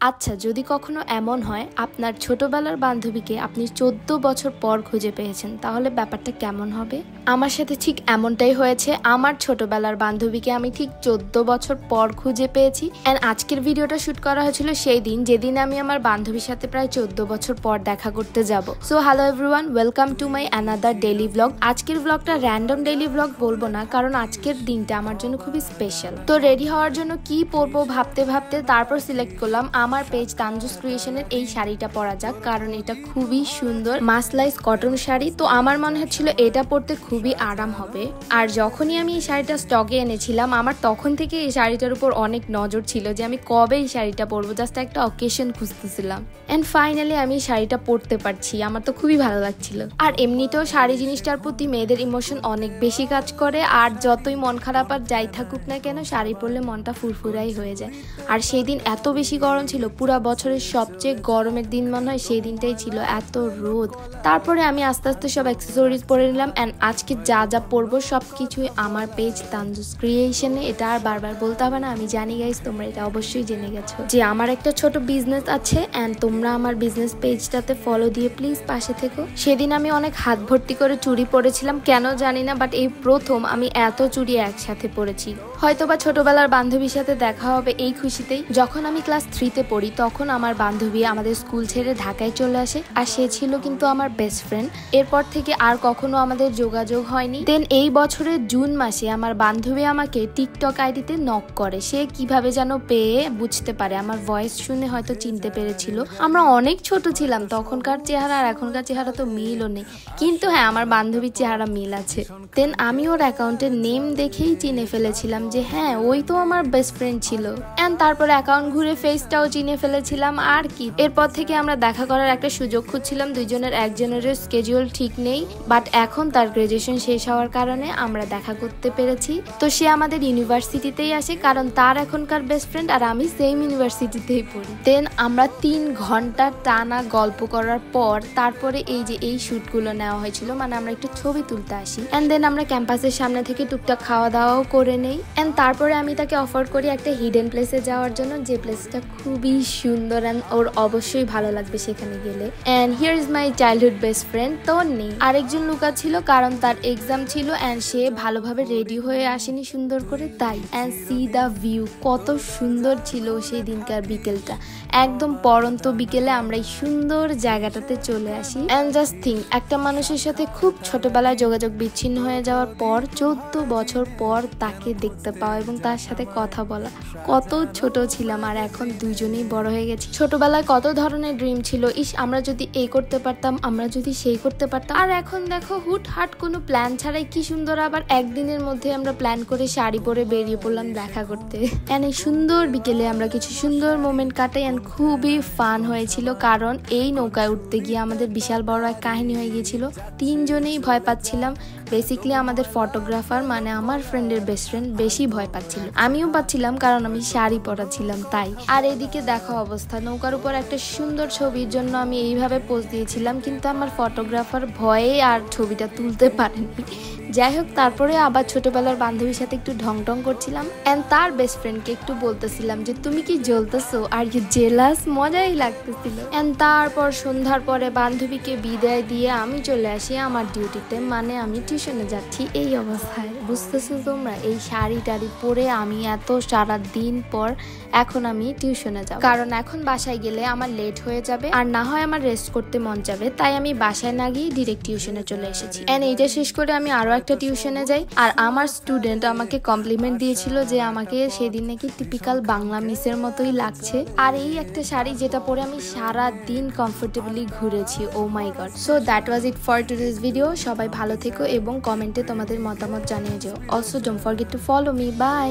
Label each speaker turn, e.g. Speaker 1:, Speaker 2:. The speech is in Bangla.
Speaker 1: আচ্ছা, যদি কখনো এমন হয় আপনার ছোটবেলার বান্ধবীকে আপনি ১৪ বছর পর খুঁজে পেয়েছেন, তাহলে ব্যাপারটা কেমন হবে? আমার সাথে ঠিক এমনটাই হয়েছে। আমার ছোটবেলার বান্ধবীকে আমি ঠিক ১৪ বছর পর খুঁজে পেয়েছি। অ্যান্ড আজকের ভিডিওটা শুট করা হয়েছিল সেই দিন যেদিন আমি আমার বান্ধবীর সাথে প্রায় ১৪ বছর পর দেখা করতে যাব। So hello everyone, welcome to my another daily blog. আজকের ব্লগটা র্যান্ডম ডেইলি ব্লগ বলবো না, কারণ আজকের দিনটা আমার জন্য খুবই স্পেশাল। তো রেডি হওয়ার জন্য কি পরবো ভাবতে ভাবতে তারপর সিলেক্ট করলাম আমার পেজ তানজুস ক্রিয়েশনের এই শাড়িটা পরা যাক, কারণ এটা খুবই সুন্দর মাসলাইজ কটন শাড়ি। তো আমার মনে হচ্ছিল এটা পরতে খুবই আরাম হবে। আর যখনই আমি এই শাড়িটা স্টকে এনেছিলাম, আমার তখন থেকে এই শাড়িটার উপর অনেক নজর ছিল যে আমি কবে এই শাড়িটা পরবো, জাস্ট একটা অকেশন খুঁজতেছিলাম। অ্যান্ড ফাইনালি আমি এই শাড়িটা পরতে পারছি, আমার তো খুবই ভালো লাগছিল। আর এমনিতেও শাড়ি জিনিসটার প্রতি মেয়েদের ইমোশন অনেক বেশি কাজ করে, আর যতই মন খারাপ আর যাই থাকুক না কেন, শাড়ি পরলে মনটা ফুরফুরাই হয়ে যায়। আর সেই দিন এত বেশি গরম ছিল, পুরা বছরের সবচেয়ে গরমের দিন মনে হয় সেই দিনটাই ছিল, এত রোদ। তারপরে আমি আস্তে আস্তে সব অ্যাক্সেসরিজ পরে নিলাম। অ্যান্ড আজকে যা যা পরবো সব কিছুই আমার পেজ তানজুস ক্রিয়েশনে। এটা আর বারবার বলতে হবে না, আমি জানি গাইস তোমরা এটা অবশ্যই জেনে গেছো যে আমার একটা ছোট বিজনেস আছে। অ্যান্ড তোমরা আমার বিজনেস পেজটাতে ফলো দিয়ে প্লিজ পাশে থেকো। সেদিন আমি অনেক হাত ভর্তি করে চুড়ি পরেছিলাম, কেন জানি না, বাট এই প্রথম আমি এত চুড়ি একসাথে পরেছি। হয়তোবা ছোটবেলার বান্ধবীর সাথে দেখা হবে এই খুশিতেই। যখন আমি ক্লাস 3-তে পড়ি তখন আমার বান্ধবী আমাদের স্কুল ছেড়ে ঢাকায় চলে আসে, আর সে ছিল কিন্তু আমার বেস্ট ফ্রেন্ড। এরপর থেকে আর কখনো আমাদের যোগাযোগ হয়নি। দেন এই বছরের জুন মাসে আমার বান্ধবী আমাকে টিকটক আইডিতে নক করে। সে কিভাবে যেন পেয়ে বুঝতে পারে, আমার ভয়েস শুনে হয়তো চিনতে পেরেছিল। আমরা অনেক ছোট ছিলাম, তখনকার চেহারা আর এখনকার চেহারা তো মিলও নেই, কিন্তু হ্যাঁ আমার বান্ধবীর চেহারা মিল আছে। দেন আমি ওর অ্যাকাউন্টের নেম দেখেই চিনে ফেলেছিলাম যে হ্যাঁ ওই তো আমার বেস্ট ফ্রেন্ড ছিল। অ্যান্ড তারপরে অ্যাকাউন্ট ঘুরে ফেসটাও চিনে ফেলেছিলাম। আর কি, এরপর থেকে আমরা দেখা করার একটা সুযোগ খুঁজছিলাম। দুইজনের একজনের স্কেডিউল ঠিক নেই, বাট এখন তার গ্রাজুয়েশন শেষ হওয়ার কারণে আমরা দেখা করতে পেরেছি। তো সে আমাদের ইউনিভার্সিটিতেই আসে, কারণ তার এখনকার বেস্ট ফ্রেন্ড আর আমি সেম ইউনিভার্সিটিতেই পড়ি। দেন আমরা 3 ঘন্টা টানা গল্প করার পর তারপরে এই যে এই শুটগুলো নেওয়া হয়েছিল, মানে আমরা একটু ছবি তুলতে আসি। অ্যান্ড দেন আমরা ক্যাম্পাসের সামনে থেকে টুকটাক খাওয়া দাওয়াও করে নেই। অ্যান্ড তারপরে আমি তাকে অফার করি একটা হিডেন প্লেসে যাওয়ার জন্য, যে প্লেসটা খুবই সুন্দর অ্যান্ড ওর অবশ্যই ভালো লাগবে সেখানে গেলে। And here is my childhood best friend. তো নেই, আরেকজন লুকা ছিল কারণ তার এক্সাম ছিল অ্যান্ড সে ভালোভাবে রেডি হয়ে আসেনি সুন্দর করে, তাই। অ্যান্ড সি দ্য ভিউ, কত সুন্দর ছিল সেই দিনকার বিকেলটা। একদম পড়ন্ত বিকেলে আমরা এই সুন্দর জায়গাটাতে চলে আসি। অ্যান্ড জাস্ট থিঙ্ক, একটা মানুষের সাথে খুব ছোটবেলায় যোগাযোগ বিচ্ছিন্ন হয়ে যাওয়ার পর 14 বছর পর তাকে দেখতে পাওয়া এবং তার সাথে কথা বলা। কত ছোট ছিলাম আর এখন দুইজনেই বড় হয়ে গেছি। ছোটবেলায় কত ধরনের ড্রিম ছিল, ইস আমরা যদি এই করতে পারতাম, আমরা যদি সেই করতে পারতাম। আর এখন দেখো হুটহাট কোনো প্ল্যান ছাড়াই কি সুন্দর আবার একদিনের মধ্যে আমরা প্ল্যান করে শাড়ি পরে বেরিয়ে পড়লাম দেখা করতে। অ্যান্ড এই সুন্দর বিকেলে আমরা কিছু সুন্দর মোমেন্ট কাটাই অ্যান্ড খুবই ফান হয়েছিল, কারণ এই নৌকায় উঠতে গিয়ে আমাদের বিশাল বড় এক কাহিনী হয়ে গিয়েছিল। 3 জনেই ভয় পাচ্ছিলাম। বেসিক্যালি আমাদের ফটোগ্রাফার মানে আমার ফ্রেন্ডের বেস্ট ফ্রেন্ড বেশি ভয় পাচ্ছিল, আমিও পাচ্ছিলাম কারণ আমি শাড়ি পরা ছিলাম তাই। আর এদিকে দেখো অবস্থা, নৌকার উপর একটা সুন্দর ছবির জন্য আমি এইভাবে পোজ দিয়েছিলাম, কিন্তু আমার ফটোগ্রাফার ভয়ে আর ছবিটা তুলতে পারেনি। যাই হোক, তারপরে আবার ছোটবেলার বান্ধবীর সাথে একটু ঢং ঢং করছিলাম অ্যান্ড তার বেস্ট ফ্রেন্ডকে একটু বলতেছিলাম যে তুমি কি জ্বলতেছো, আর ইউ জেলাস, মজাই লাগতেছিল। অ্যান্ড তারপর সন্ধ্যার পরে বান্ধবীকে বিদায় দিয়ে আমি চলে আসি আমার ডিউটিতে, মানে আমি টিউশনে যাচ্ছি। এই অবস্থায় বুঝতেছো তোমরা, এই শাড়ি টাড়ি পরে আমি এত সারা দিন পর এখন আমি টিউশনে যাব, কারণ এখন বাসায় গেলে আমার লেট হয়ে যাবে আর না হয় আমার রেস্ট করতে মন যাবে, তাই আমি বাসায় না গিয়ে ডিরেক্ট টিউশনে চলে এসেছি। অ্যান্ড এইটা শেষ করে আমি আরো একটা টিউশনে যাই। আর আমার স্টুডেন্ট আমাকে কমপ্লিমেন্ট দিয়েছিল যে আমাকে সেদিন নাকি টিপিক্যাল বাংলা মিসের মতোই লাগছে। আর এই একটা শাড়ি যেটা পরে আমি সারা দিন কমফোর্টেবলি ঘুরেছি। Oh my God. So that was it for today's video. সবাই ভালো থেকো এবং কমেন্টে তোমাদের মতামত জানিয়ে যাও। Also don't forget to follow me. By.